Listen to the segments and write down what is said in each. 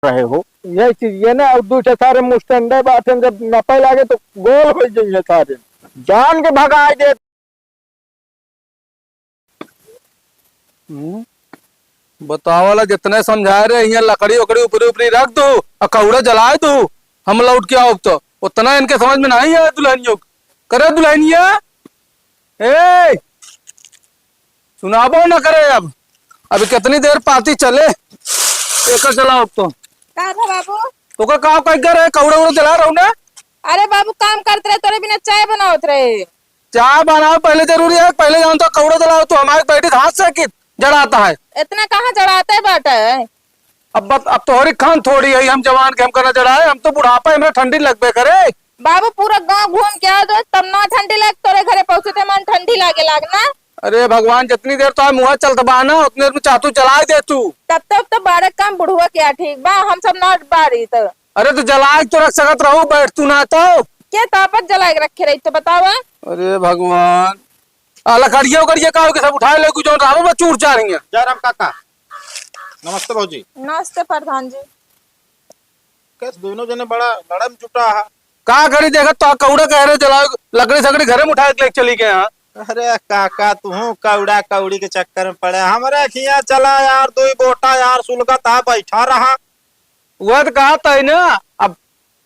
रहे हो यही चीज ये ना। और दूसरे सारे मुस्टंडे बात जब नपे लागे तो गोल हो जाइए सारे जान के भगाए दे। बतावला जितने समझा रहे यहाँ लकड़ी उकड़ी ऊपरी ऊपरी रख दो और कौड़ा जलाए दो, हम लौट के आओ तो उतना इनके समझ में नहीं है। दुल्हनियों करे दुल्हनिया ए सुनाबो ना करे। अब अभी कितनी देर पाती चले एक चलाओ तो का था बाबू? तो का काम कर रहे कौड़ा उड़ा जला रहा हूँ ना। अरे बाबू काम करते रहे तोरे बिना चाय बनावत रहे। चाय बनाओ पहले जरूरी है, पहले जानता कौड़ा जलाओ तो हमारे बैठी हाथ से कि जड़ाता है। इतना कहाँ चढ़ाते है बाटा है? अब तो हरी खान थोड़ी है हम जवान के हम करना चढ़ाए, हम तो बुढ़ापा में ठंडी लगबे करे। बाबू पूरा गांव घूम के आ दो तब ना ठंडी लग तोरे घरे पहुंचते मन ठंडी लागे लागना। अरे भगवान जितनी देर तो मुँह चलता बाना उतनी देर में चातू चला दे तू। तब तक तो बारह काम बुढ़वा क्या ठीक बा, हम सब ना बारी तो। अरे तो जला तो रख सकत रहो, बैठ तू ना तो क्या तापत जला के रखे रही तो बतावा। अरे भगवान लकड़िया उकड़िया का सब उठाए ले जो रावो चूर जा रही है। जयराम काका नमस्ते भाजी। नमस्ते प्रधान जी। कैसे दोनों जने बड़ा लड़म जुटा है। का करी देखा तो कौड़ा कह रहे जलाओ लकड़ी सकड़ी घरे में उठा के चली गए। हाँ अरे काका तू कौड़ा कौड़ी के चक्कर में पड़े हमारे खिया चला यार दो बोटा यार सुलगत है बैठा रहा। वह तो कहा था ना। अब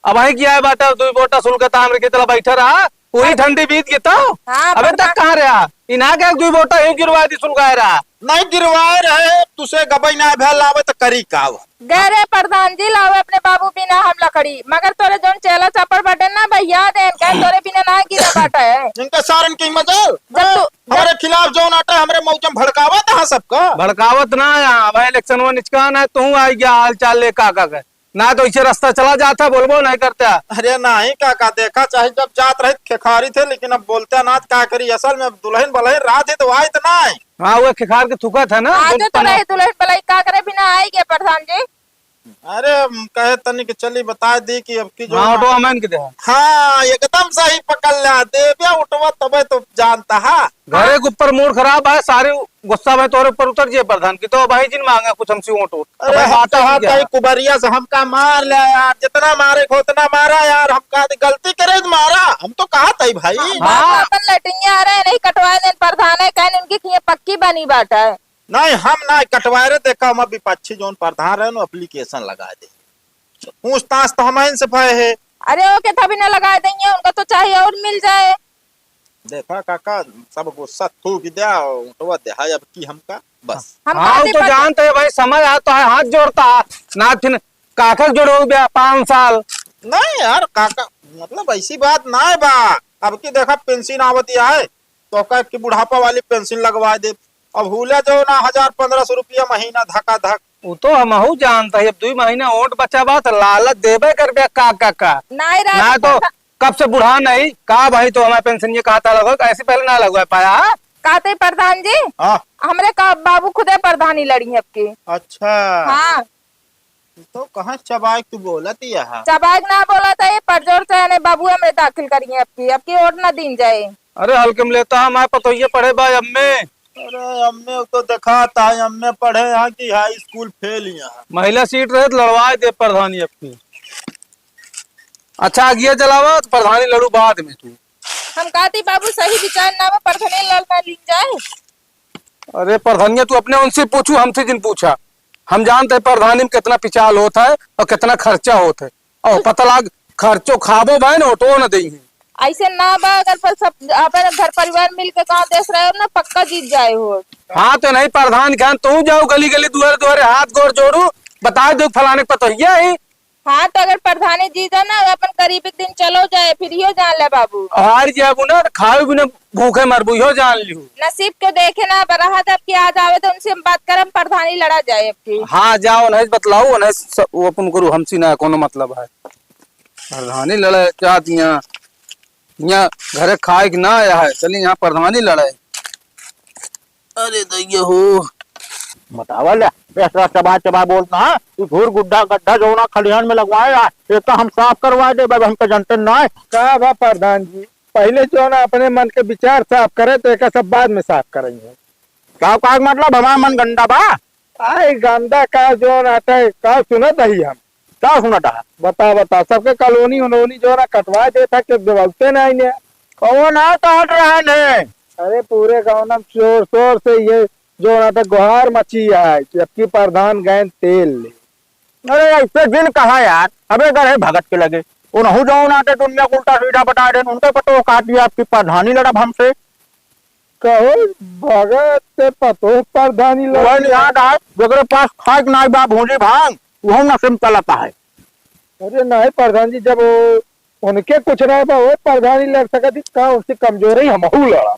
वही किया है बाटा दो बोटा सुलगता हमरे के तला बैठा रहा पूरी ठंडी बीत गई तो हाँ, अबे तक कहाँ रहा इना के दो बोटा ही गिरवा दी सुलगाए रहा। नहीं गिरवाए रहे तुसे गबई ना भैल लावे तो करी का गहरे प्रधान जी लावे अपने बाबू बिना हम लकड़ी मगर तोरे जोन चेला चपर बटे ना भैया दे तोरे बिना ना गिरा बाटा है। इनका सारन की मजल जब हमारे खिलाफ जो आटा हमारे मौजम भड़कावत है सबका। भड़कावत ना यहाँ भाई इलेक्शन में निचकान है तू आई गया हाल चाल ले काका का ना तो इसे रास्ता चला जाता बोलबो नहीं करता। अरे नहीं काका देखा चाहे जब जात रहे खेखारी थे लेकिन अब बोलते ना क्या करी असल में दुल्हन बलहन रात है तो आए तो ना। हाँ वो खिखार के थुका था ना आज तो रहे दुल्हन बलाई का करे बिना आएगी प्रधान जी। अरे कहे तनी कि चली बता दी कि अब की जो हाँ ऑटो अमन के दे। हाँ एकदम सही पकड़ लिया देविया उठवा तबे तो जानता है। घरे के ऊपर मूड खराब है सारे गुस्सा में तोरे ऊपर उतर जाए प्रधान की तो भाई जिन मांगा कुछ हमसे ओटो। अरे हाथ कुबरिया से हमका मार लिया यार जितना मारे को उतना मारा यार हमका गलती करे तो मारा हम तो कहा था भाई। हाँ अपन लटिंगे आ रहे नहीं कटवाए देन प्रधान है कहने उनकी खिया पक्की बनी बाटा है। नहीं हम ना कटवाए रहे देखा हम विपक्षी जोन प्रधान रहे एप्लीकेशन लगा दे पूछताछ तो हम इनसे भय है। अरे ओके तभी ना लगा देंगे उनको तो चाहिए और मिल जाए। देखा काका सब गुस्सा थूक दिया उठवा दे अब की हमका बस। हम हाँ तो जानते है भाई समय आता है हाथ जोड़ता ना फिर काका जोड़ो 5 साल। नहीं यार काका मतलब ऐसी बात ना है बा अब की देखा पेंशन आवती है तो कह की बुढ़ापा वाली पेंशन लगवा दे अब हुले जो ना 1000-1500 रुपया महीना धक्का धक वो तो हम जानता है अब 2 महीना ओट बचा बात लालच देवे कर बे का ना तो कब से बुढ़ा नहीं कहा भाई तो हमारे पेंशन ये खाता लगो ऐसे पहले ना लगवा पाया। कहते प्रधान जी हमरे का बाबू खुदे प्रधानी लड़ी है आपकी। अच्छा हाँ तो कहाँ चबाक तू बोलती है चबाक ना बोला था ये परजोर से बाबू हमें दाखिल करिए आपकी वोट ना दिन जाए। अरे हल्के में लेता हमारे पतो ये पढ़े भाई अम्मे। अरे अम्मे तो दिखाता है अम्मे पढ़े यहाँ की हाई स्कूल फेल यहाँ महिला सीट रहे तो लड़वाए दे प्रधानी आपकी। अच्छा आगे चलावा तो प्रधानी लड़ू बाद में तू। हम कहती बाबू सही विचार ना वो प्रधानी लड़ना ली जाए। अरे प्रधानिया तू अपने उनसे पूछू हमसे जिन पूछा हम जानते हैं प्रधानी में कितना पिचाल होता है और कितना खर्चा होता है और पता लाग खर्चो खाबो भाई ना ऑटो न देंगे ऐसे ना बा अगर पर सब अपने घर परिवार मिलकर गांव देश रहे हो ना पक्का जीत जाए हो। हाँ तो नहीं प्रधान खान तू जाओ गली गली दुआरे दुआरे हाथ गोर जोड़ू बता दो फलाने पता ही। हाँ तो अगर प्रधानी जीता ना अपन करीब एक दिन चलो जाए फिर यो जान ले बाबू हार जाबू ना खाओ भी ना भूखे मरबू यो जान लियो। नसीब को देखे ना बराहत अब की आज आवे तो उनसे हम बात करम प्रधानी लड़ा जाए आपकी। हाँ जाओ नहीं बतलाओ नहीं वो अपन गुरु हमसी ना कोनो मतलब है प्रधानी लड़े चाहती यहाँ घरे खाए कि ना आया है चलिए यहाँ प्रधानी लड़े। अरे दैया हो बतावा ले ऐसा चबा चबा बोलता है तू घूर गुड्ढा गड्ढा जो ना खलिहान में लगवाए ये तो हम साफ करवा दे भाई हमको जानते ना है का बा प्रधान जी पहले जो ना अपने मन के विचार साफ करे तो एक सब बाद में साफ करेंगे। साफ का मतलब हमारा मन गंदा बा आई गंदा का जो आता है का सुनत ही हम क्या सुनता है? बता सबके कॉलोनी उन्होंने जो ना कटवा देता कि बोलते ना इन्हें। कौन है काट रहा है? अरे पूरे गाँव में शोर शोर से ये जो ना तो गुहार मची है जबकि प्रधान गए तेल ले। अरे ऐसे दिन कहा यार, अबे गए भगत के लगे उन्हों जो नाते दुनिया को उल्टा सीधा बता दे, उनके पतो काट दिया आपकी प्रधानी लड़ा हमसे। कहो भगत से पतो प्रधानी वही याद आए जगरे पास खाक नाई बा भूजी भांग वो न सिम चलाता है। अरे नहीं प्रधान जी, जब उनके कुछ नहीं बा वो प्रधानी लड़ सकती कहा उससे कमजोरी हम लड़ा।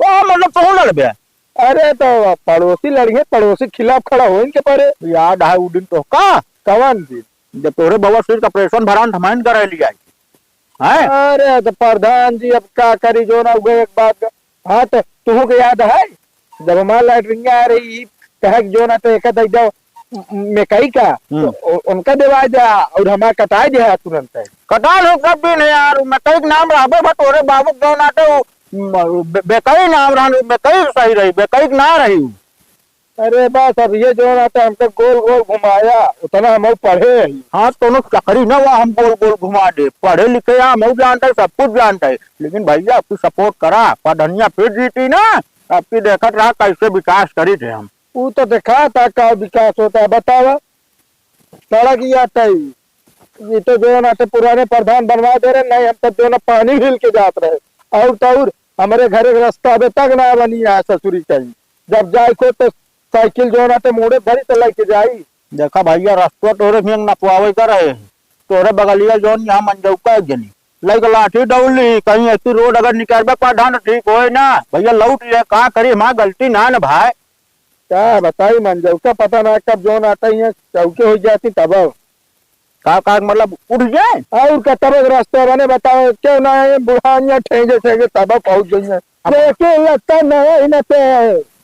को मतलब कौन लड़ गया? अरे तो पड़ोसी लड़िए, पड़ोसी खिलाफ खड़ा हो इनके परे। याद है वो दिन तो का कवन जी जब तोरे बवासीर का ऑपरेशन भरान थमाइन कर लिया है। अरे तो प्रधान जी अब क्या करी जो ना हुए एक बात। हाँ तो तुह को याद है जब हमारे लैटरिंग आ रही कह जो ना तो एक जाओ मेकई का तो उनका देवा जा और हमारा कटाई दिया तुरंत है। कटा लो सब भी नहीं यार, मैं कई नाम रहा बा तोरे बाबू जो नाते बेकई नाम रहा, बेकई सही रही बेकई ना रही। अरे बस अब ये जो ना तो हमको गोल गोल घुमाया उतना हम पढ़े। हाँ तो चकरी ना हुआ हम गोल गोल घुमा दे, पढ़े लिखे हम जानते सब कुछ जानते है, लेकिन भैया आपकी सपोर्ट करा पढ़निया फिर जीती ना, आपकी देखत रहा कैसे विकास करी थे हम। वो तो देखा था क्या विकास होता है बतावा। सड़क ही आता है ये तो जो ना तो पुराने प्रधान बनवा दे रहे नहीं, हम तो जो ना पानी हिल के जात रहे और तो और हमारे घर एक रास्ता अभी तक ना बनी है ससुरी कहीं जब जाए को तो साइकिल जो ना तो मोड़े भरी तो लेके जाई। देखा भैया रास्ता तोरे भी नपवावे कर रहे हैं, तोरे बगलिया जो यहाँ मंजौका एक जनी लाइक लाठी डौली कहीं ऐसी रोड अगर निकाल प्रधान ठीक हो ना भैया लौट लिया का करी हमारा गलती ना न भाई। क्या बताई मंजौका पता ना कब जो ना आता है चौके हो जाती तब का मतलब उठ जाए और का तब रास्ते बने बताओ क्यों ना बुढ़ानिया ठेंगे ठेंगे तब पहुंच गई है। लेकिन लगता नहीं न पे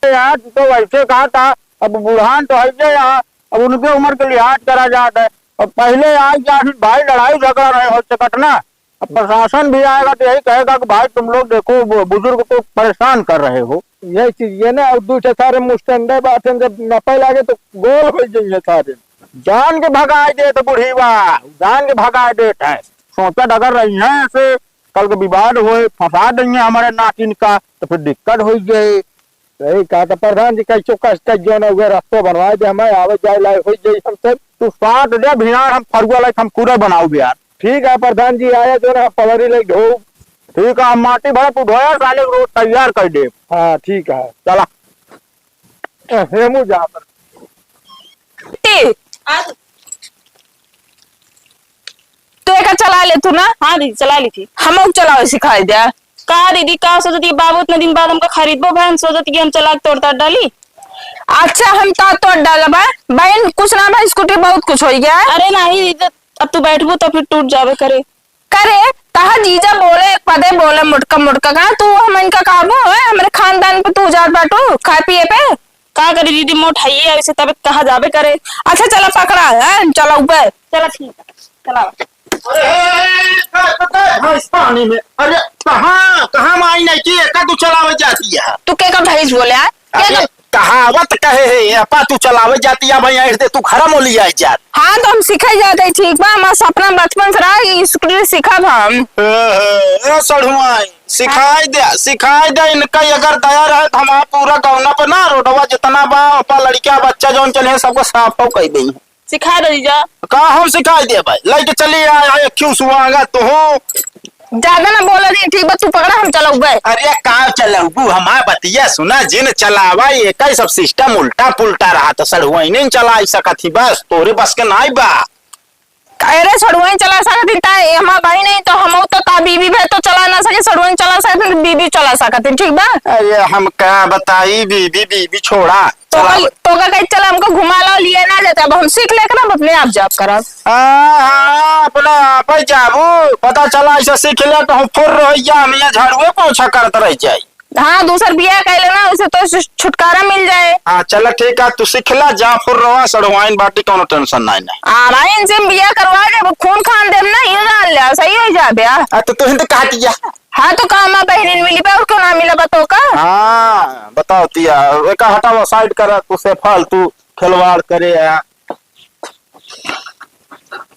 यार तो वैसे कहा था अब बुढ़ान तो है यहाँ, अब उनके उम्र के लिहाज करा जाता है और पहले आज या फिर भाई लड़ाई झगड़ा रहे हो कटना, अब प्रशासन भी आएगा तो यही कहेगा कि भाई तुम लोग देखो बुजुर्ग को परेशान कर रहे हो। यही चीज ये ना और दूसरे सारे मुस्टंडे बातें जब नपे लागे तो गोल हो जाइए सारे जान के भगाए दे तो बुढ़ीवा जान के भगाए देता है, सोचत अगर रही है ऐसे कल के विवाद हुए फंसा देंगे हमारे नातिन का तो फिर दिक्कत हो गई। सही कहा था प्रधान जी कैसो कष्ट जो ना हुए रास्ते बनवाए दे हमें आवे जाए लाए हो जाए हम सब तू साथ दे भियार हम फरुआ लाइक हम पूरा बनाओ यार। ठीक है प्रधान जी आया जो ना पवरी ले ढो ठीक है हम माटी भरा तू धोया साले रोड तैयार कर दे। हाँ ठीक है चला हेमू जा तू एक चला ले तू ना। हाँ दीदी चला ली थी। हम चलाओ सिखाई दे। कहा दीदी कहा सोचती बाबू इतने दिन बाद हमका खरीदबो बहन सोचती कि हम चला के तोड़ता डाली। अच्छा हम ता तोड़ डाला बहन कुछ ना भाई स्कूटी बहुत कुछ हो गया है। अरे नहीं दीदी अब तू बैठबो तो फिर टूट जावे करे तहा जीजा बोले पदे बोले मुटका मुटका कहा तू हम इनका काबू है हमारे खानदान पे तू जात बाटू खाए पिए पे का करे दीदी मोट है ऐसे तब कहा जावे करे। अच्छा चला पकड़ा है चला ऊपर चला ठीक है चला। भैंस पानी में अरे कहाँ कहाँ माई नहीं की एक तू चलावे जाती है। तू के का भैंस बोले है अरे कहावत कहे है अपा तू चलावे जाती है भैया दे तू खरा मोली आई जात। हाँ तो हम सिखाई जाते हैं ठीक बा हमारा सपना बचपन से रहा स्कूटी सीखा हम सड़ुआई सिखाई दे इनका अगर दया रहे तो हमारा पूरा गौना पे ना रोडवा जितना बा अपा लड़का बच्चा जौन चले सबको साफ कह दी सिखा दो जीजा। का हम सिखाई दे भाई लेके चली आए क्यों सुहागा तो हो ज्यादा ना बोला नहीं ठीक बा तू पकड़ा हम चला ऊपर। अरे का चलाऊ हमारा बतिया सुना जिन चलावा एक सब सिस्टम उल्टा पुल्टा रहा तो सड़ुआ नहीं चला सकत ही बस तोरे बस के नाई बा। अरे सड़ुआई चला सकती हमारा भाई नहीं तो हम तो ता बीबी भे तो चला ना सके सड़ुआई चला सकते बीबी चला सकते ठीक बा। अरे हम क्या बताई बीबी छोड़ा तो का कहीं चला हमको घुमा ला लिए ना जाते अब हम सीख ले कर अपने आप जॉब करा। हाँ अपना आप जाबू पता चला ऐसा सीख ले तो हम फुर रहिया हम यहाँ झाड़ुए पोछा करते रह जाए। हाँ दूसर बिया कह लेना उसे तो छुटकारा मिल जाए। हाँ चल ठीक है तू सीखला जा फुर रहा सड़वाइन बाटी कोनो टेंशन नहीं आराइन से बिया करवा दे खून खान देम ना ये जान ले सही हो जा बिया। तो तू हिंद काट दिया। हाँ तो काम बहन मिली पे उसको ना मिला बतो का। हाँ बताओ तिया एक हटावा साइड कर तुसे फालतू खिलवाड़ करे